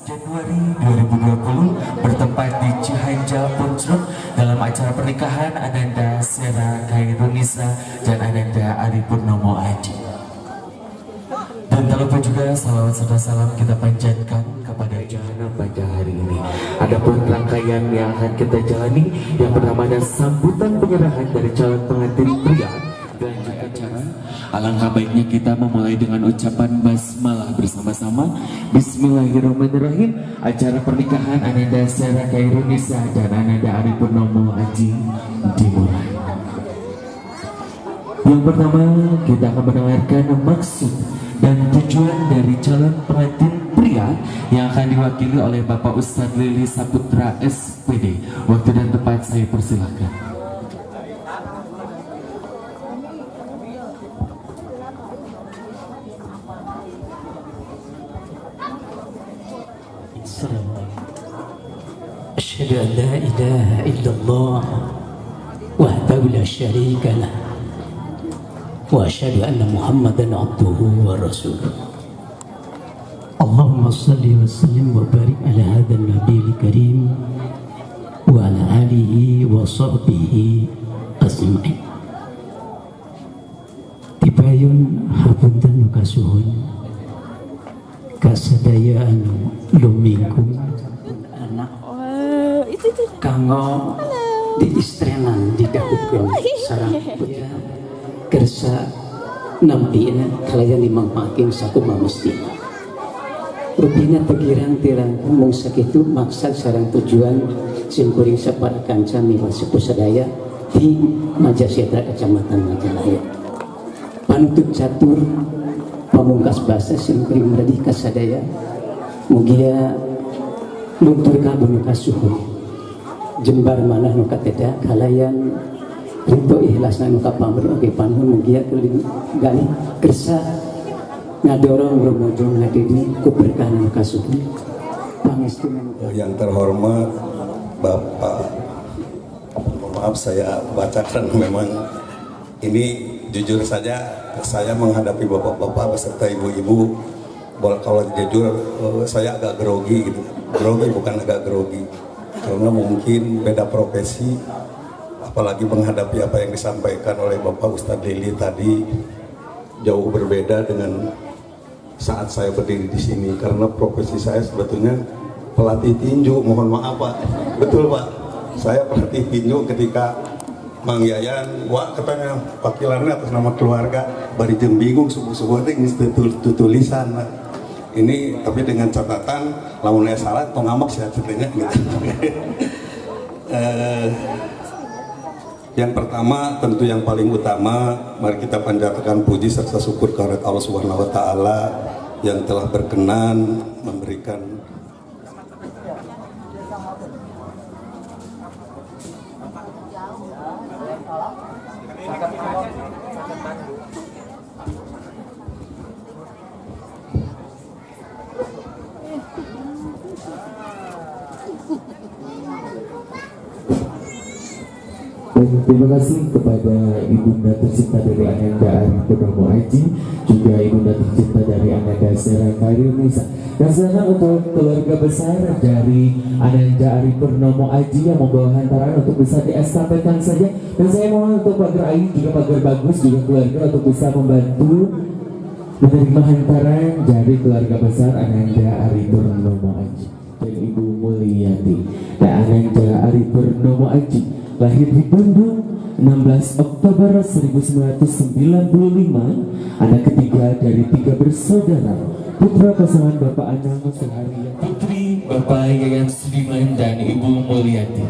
Januari 2020 bertempat di Cihanjau Puncak dalam acara pernikahan Ananda Sera Khairunisa dan Ananda Ari Purnomo Aji. Dan tak lupa juga salawat serta salam kita panjatkan kepada Jana pada hari ini. Adapun rangkaian yang akan kita jalani yang pertama ada sambutan penyerahan dari calon pengantin pria. Dan juga cara alangkah baiknya kita memulai dengan ucapan basmalah bersama-sama. Bismillahirrahmanirrahim. Acara pernikahan Ananda Sera Khairunisa dan Ananda Ari Purnomo Aji dimulai. Yang pertama kita akan mendengarkan maksud dan tujuan dari calon pengantin pria yang akan diwakili oleh Bapak Ustadz Lili Saputra SPD. Waktu dan tempat saya persilahkan. Asyhadu an la ilaha illallah wahdahu la syarika lah wa asyhadu anna Muhammadan abduhu wa rasuluh. Allahumma salli wa sallim wa barik ala hadzal nabiyil karim wa ala alihi wa sahbihi ajmain. Tibayun hapunten kasuhun kasadaya anu lumingkung anak kanggo di istrenan didakukeun sareng putra kersa nampina kalayan dimangpakeun sakumaha mestina. Rupina tegirang tirang mung sakitu maksud sareng tujuan simkuring sapara kanca miwah sepuh sadaya di Majasetra Kecamatan Majalaya. Panutup catur pamungkas basa simkuring meradi kasadaya mugia luntur kabun kasuhun jembar manah nu kateda kalayan rinto ikhlasna nu kapamri oge panuhun mugia keuling galih kersa ngadorong rumojo ngadidi kuberkahan kasuhun pangestu yang terhormat Bapak, maaf saya bacakan, memang ini jujur saja saya menghadapi bapak-bapak beserta ibu-ibu, kalau jujur saya agak grogi gitu. Grogi bukan agak grogi, karena mungkin beda profesi, apalagi menghadapi apa yang disampaikan oleh Bapak Ustadz Lili tadi jauh berbeda dengan saat saya berdiri di sini, karena profesi saya sebetulnya pelatih tinju. Mohon maaf Pak, betul Pak, saya pelatih tinju ketika Mang Yayan, wah katanya pakilannya atas nama keluarga, bari jeung bingung subuh-subuh ini tulisan ini, tapi dengan catatan lamun saya salah tong ngambek sih ceritanya gitu. Yang pertama tentu yang paling utama, mari kita panjatkan puji serta syukur kehadirat Allah Subhanahu wa taala yang telah berkenan memberikan terima kasih kepada Ibunda tercinta dari Ananda Ari Purnomo Aji, juga Ibunda tercinta dari Ananda Sera Khairunisa. Dan sekarang untuk keluarga besar dari Ananda Ari Purnomo Aji yang membawa hantaran untuk bisa diestafetkan saja. Dan saya mohon untuk Pagar Ayu juga Pagar Bagus juga keluarga untuk bisa membantu menerima hantaran dari keluarga besar Ananda Ari Purnomo Aji dan Ibu Mulyati. Dan Ananda Ari Purnomo Aji lahir di Bandung 16 Oktober 1995, anak ketiga dari 3 bersaudara, putra pasangan Bapak Anang Suharya, putri Bapak Yayan Sudiman dan Ibu Mulyati.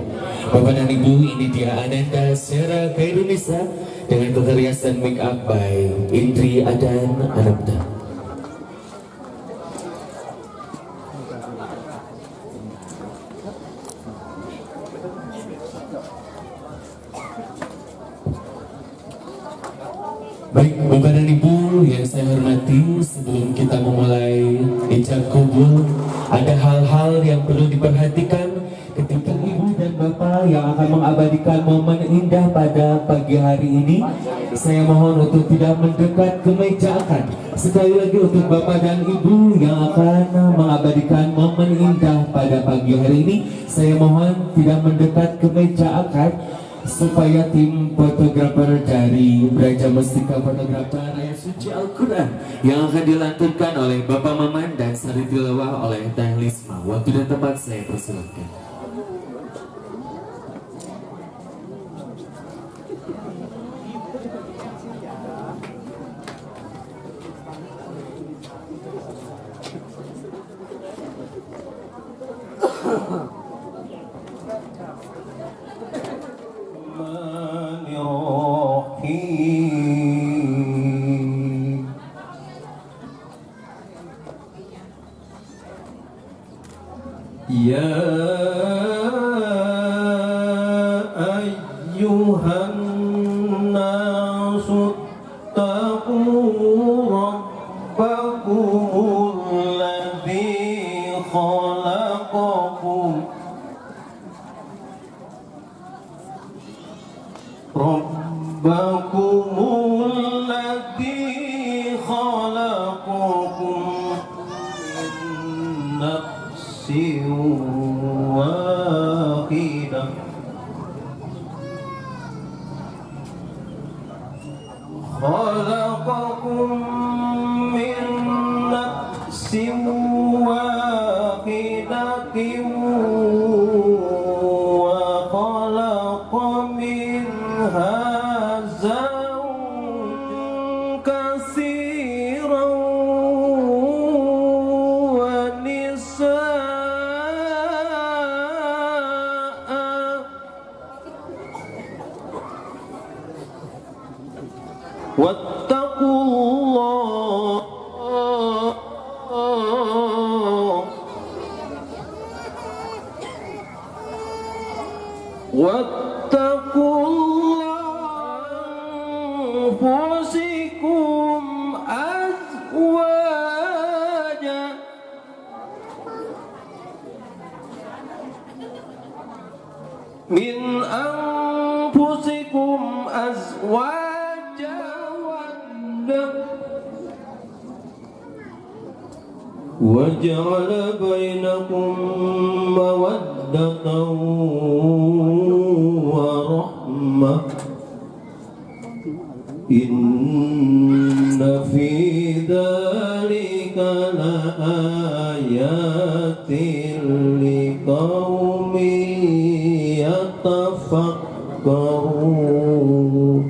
Bapak dan Ibu, ini dia Ananda Sera Kairunisa dengan kekeriasan make up by Indri Adan Ananda. Baik, Bapak dan Ibu yang saya hormati, sebelum kita memulai ijab kabul, ada hal-hal yang perlu diperhatikan ketika Ibu dan Bapak yang akan mengabadikan momen indah pada pagi hari ini. Saya mohon untuk tidak mendekat ke meja akad. Sekali lagi untuk Bapak dan Ibu yang akan mengabadikan momen indah pada pagi hari ini, saya mohon tidak mendekat ke meja akad, supaya tim fotografer dari Braja Mustika Fotografer Ayat Suci Al-Quran yang akan dilantunkan oleh Bapak Maman dan Sari Tilawah oleh Teh Lisma. Waktu dan tempat saya persilakan. Ya ayyuhan nasu taqu rabbakumul ladzi khalaqakum واحدة خلقكم من نفس واحدة وخلق منها زوجا كثيرا واتقوا الله أنفسكم أزواجا من أنفسكم أزواجا وجعل بينكم مودة ورحمة إن في ذلك لآيات لقوم يتفكرون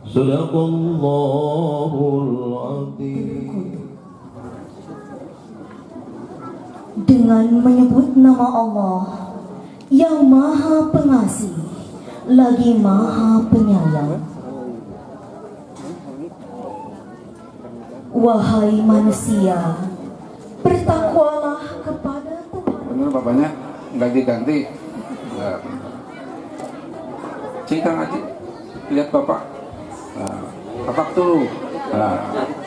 صدق الله العظيم. Dengan menyebut nama Allah yang Maha Pengasih lagi Maha Penyayang. Wahai manusia, bertakwalah kepada Tuhan. Benar bapaknya nggak diganti. Cika ngaji, lihat bapak. Bapak tuh,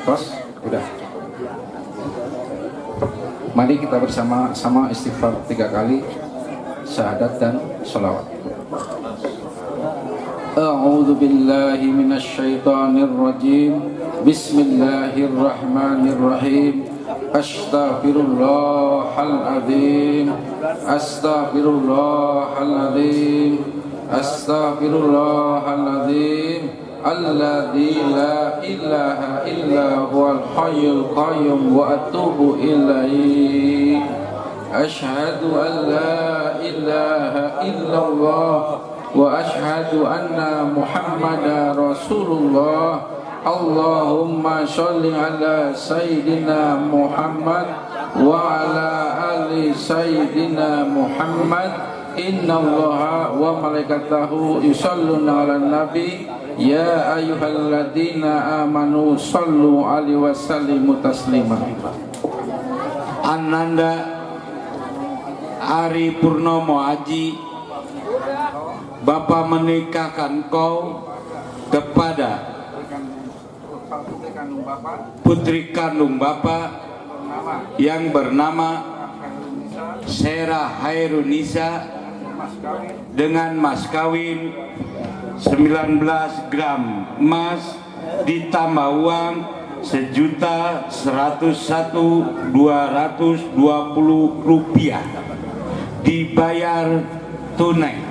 terus udah. Mari kita bersama-sama istighfar 3 kali, syahadat dan sholawat. A'udzu billahi minasyaitonir rajim. Bismillahirrahmanirrahim. Astaghfirullahaladzim. Astaghfirullahaladzim. Astaghfirullahaladzim. alladzi la ilaha illa huwal hayyul qayyum wa atubu ilaihi. Asyhadu an la ilaha illallah wa asyhadu anna Muhammadar Rasulullah. Allahumma sholli ala Sayyidina Muhammad wa ala ali Sayyidina Muhammad. Innallaha wa malaikatahu yusholluna ala nabi ya ayyuhalladzina amanu shollu alaihi wasallimu taslima. Ananda Ari Purnomo Haji, Bapak menikahkan kau kepada putri kandung Bapak yang bernama Sera Hairunisa dengan mas kawin 19 gram emas ditambah uang 1.101.220 rupiah dibayar tunai.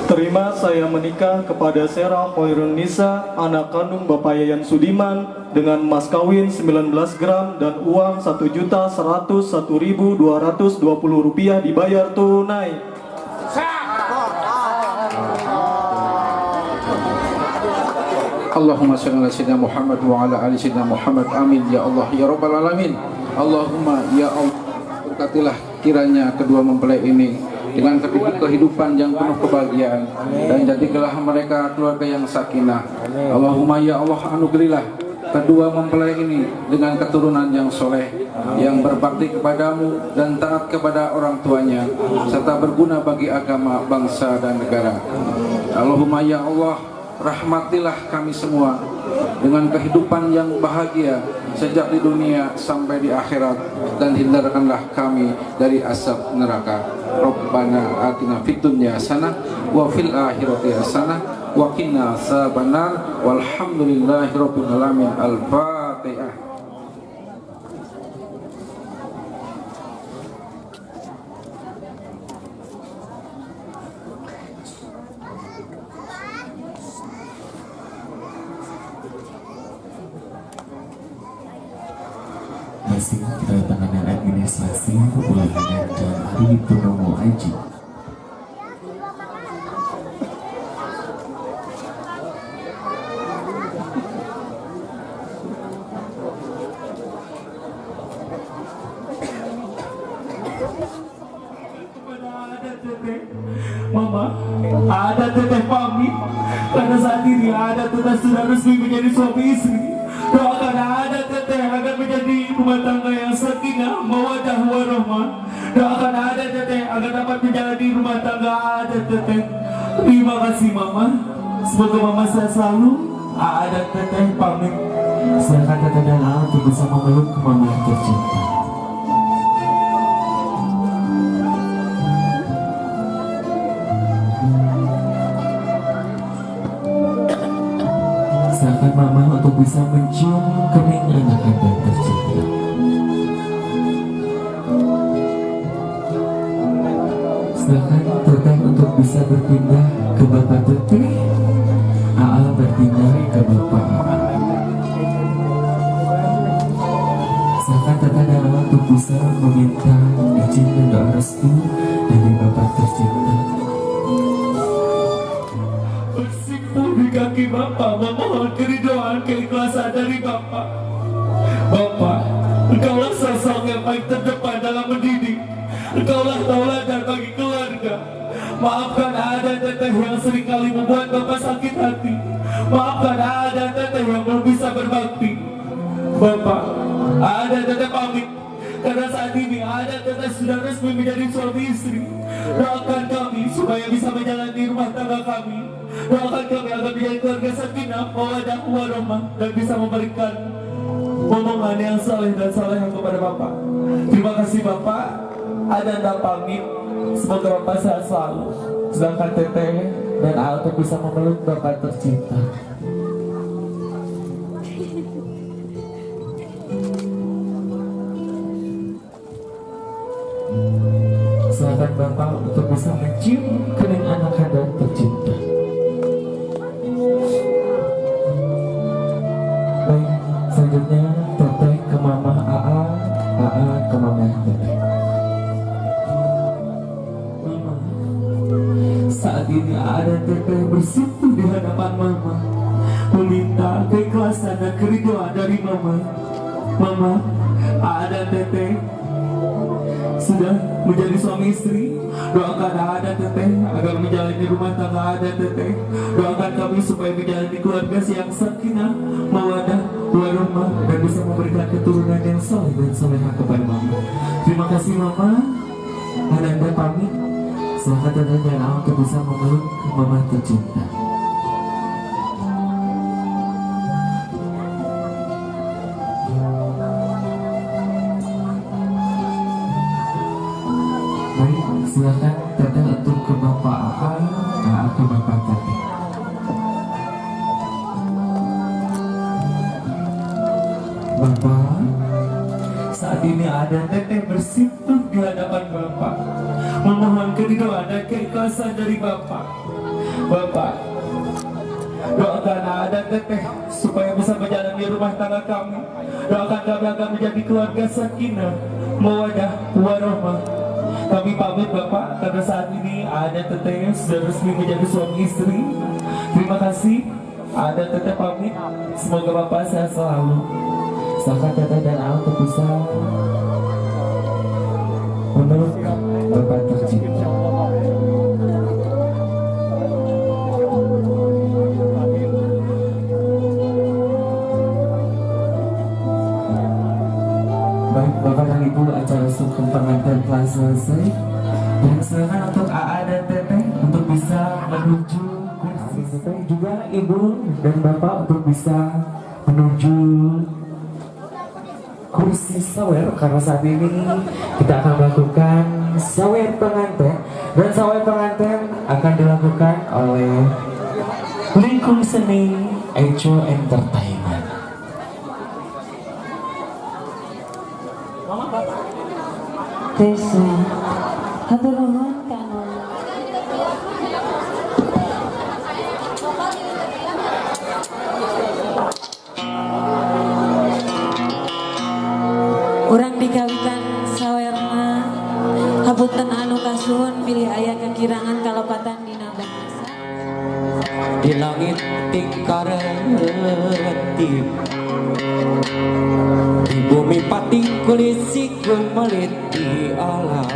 Terima saya menikah kepada Sera Hairunisa, anak kandung Bapak Yayan Sudiman, dengan mas kawin 19 gram dan uang 1.101.220 rupiah dibayar tunai. Allahumma shalli ala sayyidina Muhammad wa ala ali sayyidina Muhammad. Amin ya Allah ya rabbal alamin. Allahumma ya Allah, berkatilah kiranya kedua mempelai ini dengan kehidupan yang penuh kebahagiaan dan jadikanlah mereka keluarga yang sakinah. Allahumma ya Allah, anugerilah kedua mempelai ini dengan keturunan yang soleh, yang berbakti kepadamu dan taat kepada orang tuanya, serta berguna bagi agama, bangsa dan negara. Allahumma ya Allah, rahmatilah kami semua dengan kehidupan yang bahagia sejak di dunia sampai di akhirat, dan hindarkanlah kami dari asap neraka. Rabbana atina fid dunya hasanah wa fil akhirati hasanah wa qina adzabannar walhamdulillahi rabbil alamin. Al-Fatihah. Masih penanganan administrasi Kepulangan dan Ari Purnomo Haji. Mama, ada teteh pamit karena saat ini ada teteh sudah resmi menjadi suami istri. Doakan ada teteh agar menjadi rumah tangga yang sakinah, mawaddah warahmah. Doakan ada teteh agar dapat menjalani rumah tangga ada teteh. Terima kasih mama. Semoga mama sehat selalu. Ada teteh pamit. Silakan teteh Dala untuk bisa memeluk mama tercinta. Silakan mama untuk bisa mencium kening anak anda tercinta. Silakan teteh untuk bisa berpindah ke bapak teteh. Aa berpindah ke bapak Aa. Silakan teteh Dala untuk bisa meminta izin dan doa restu dari bapak tercinta. Di kaki Bapak memohon keridhaan keikhlasan dari Bapak. Bapak, Engkaulah sosok yang paling terdepan dalam mendidik. Engkaulah tauladan bagi keluarga. Maafkan ada teteh yang seringkali membuat Bapak sakit hati. Maafkan ada teteh yang belum bisa berbakti. Bapak, ada teteh pamit karena saat ini ada teteh sudah resmi menjadi suami istri. Doakan kami supaya bisa menjalani rumah tangga kami. Doakan kami agar menjadi keluarga sakinah, mawaddah warahmah, dan bisa memberikan omongan yang saleh dan saleh kepada Bapak. Terima kasih Bapak. Ada pamit. Semoga Bapak sehat selalu. Sedangkan teteh dan Alto bisa memeluk Bapak tercinta. Silakan Bapak untuk bisa mencium kening anak anda tercinta. Mama Teteh. Mama, saat ini ada Teteh bersimpuh di hadapan Mama, meminta keikhlasan dan keridoan dari Mama. Mama, ada Teteh sudah menjadi suami istri. Doakan ada Teteh agar menjalani rumah tangga ada Teteh. Doakan kami supaya menjalani keluarga yang sakinah, mawadah, warahmah, dan bisa memberikan keturunan yang soleh dan solehah kepada Mama. Terima kasih Mama. Ananda pamit. Selamat Teteh dan untuk bisa memeluk Mama tercinta. Baik, silakan Teteh untuk ke Bapak Aan, ke Bapak Teteh. Bapak, saat ini ada Teteh bersimpuh di hadapan Bapak, memohon keridhaan dan keikhlasan dari Bapak. Bapak, doakan ada Teteh supaya bisa menjalani rumah tangga kami. Doakan kami agar menjadi keluarga sakinah, mawadah, warahmah. Kami pamit Bapak karena saat ini ada Teteh sudah resmi menjadi suami istri. Terima kasih. Ada Teteh pamit. Semoga Bapak sehat selalu. Silakan Teteh dan untuk bisa memeluk Bapak tercinta. Baik Bapak dan Ibu, acara sukun pengantin telah selesai. Dan silakan untuk AA dan Teteh untuk bisa menuju kursi. Juga Ibu dan Bapak untuk bisa menuju kursi sawer, karena saat ini kita akan melakukan sawer pengantin, dan sawer pengantin akan dilakukan oleh Lingkung Seni Echo Entertainment. Desa, hatur nuhun kanggo urang dikawikan sawerna hapunten anu kasuhun pilih aya kekirangan kalepatan dina bangsa Di langit tingkaretip, di bumi pati kulisikeun melit di alam.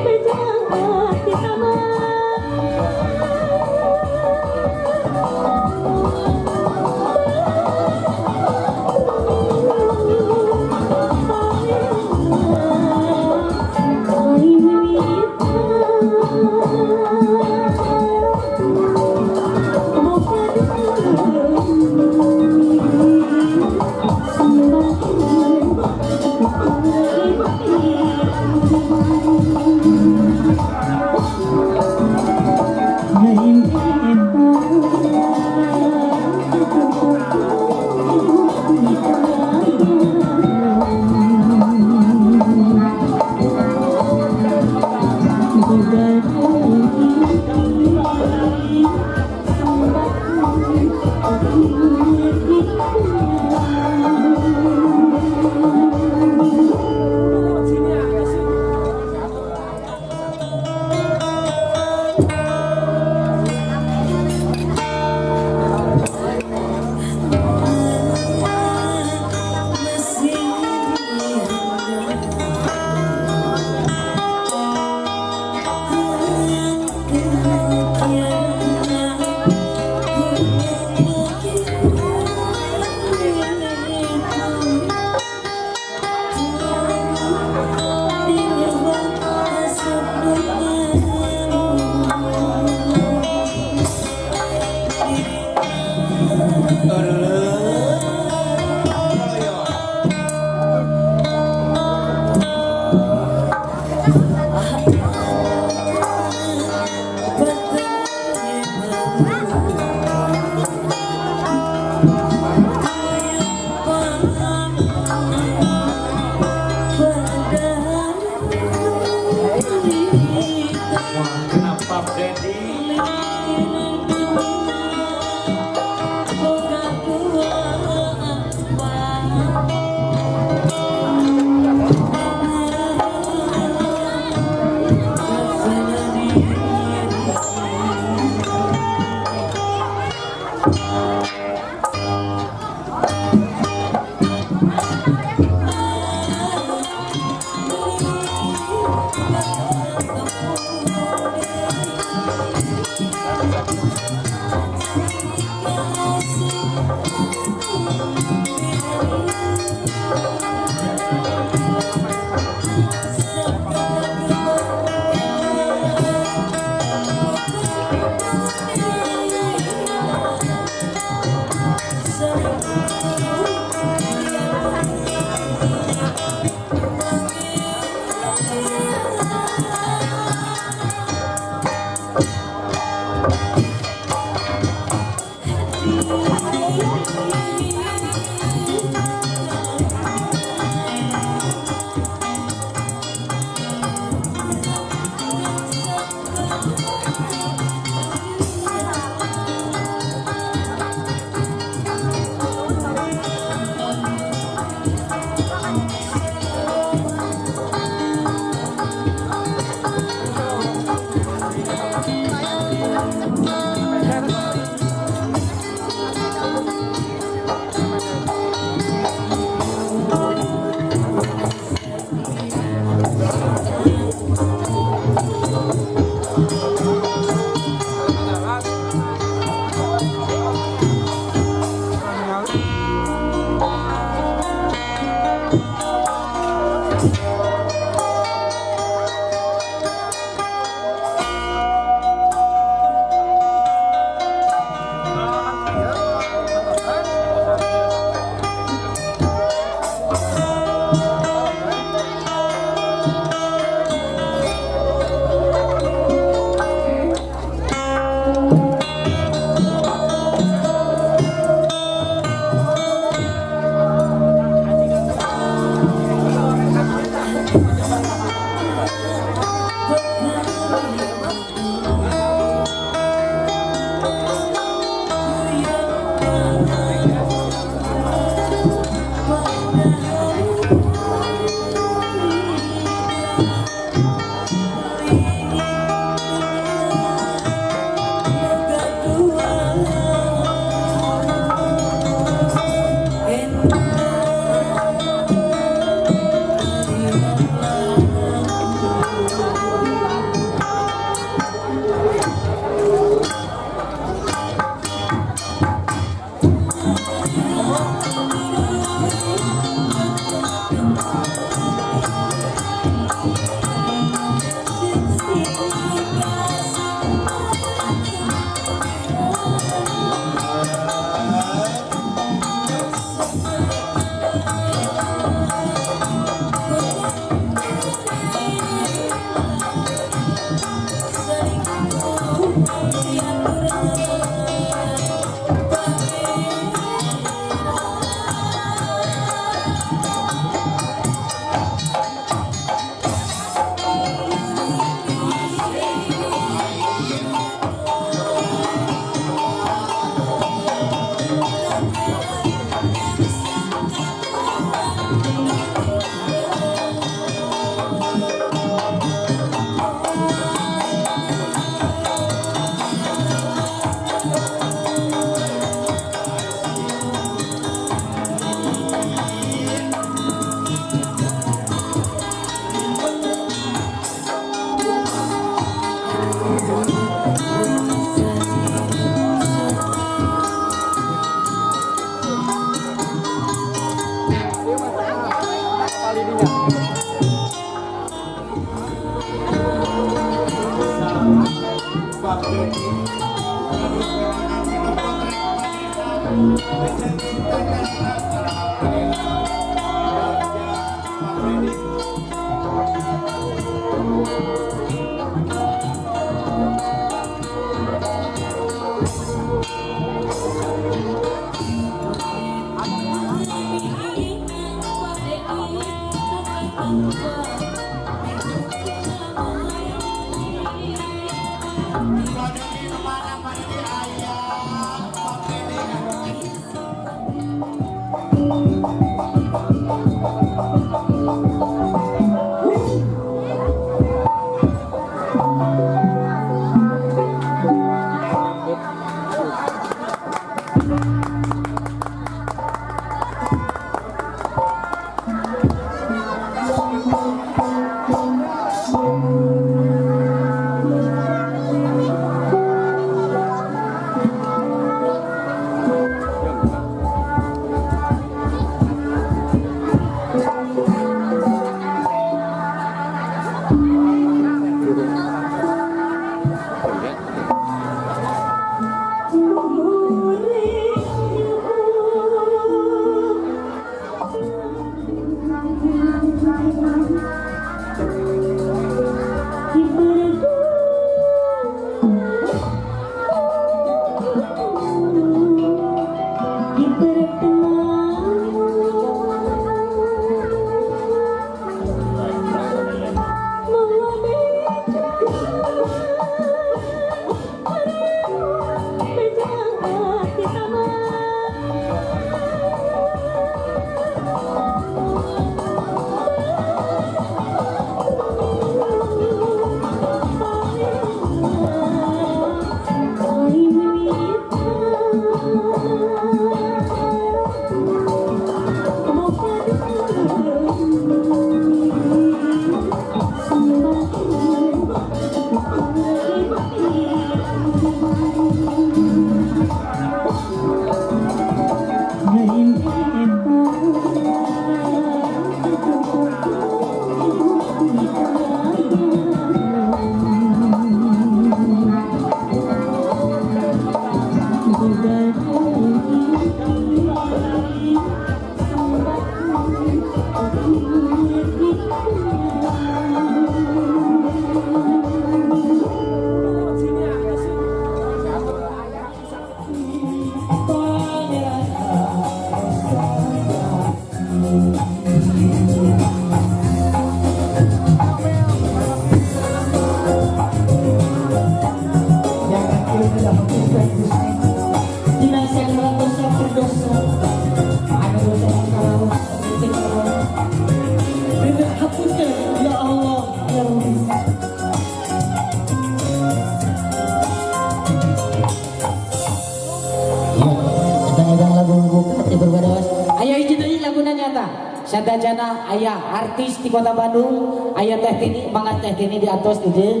Sadajana ayah artis di kota Bandung, ayah teh tini, banget teh tini di atas di dia.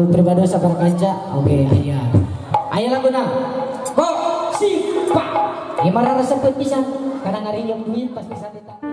Pribadi sabar kanca, oke ayah. Ayah laguna, kok si pak. Gimana resep pisan? Karena ngari yang duit pasti bisa ditang.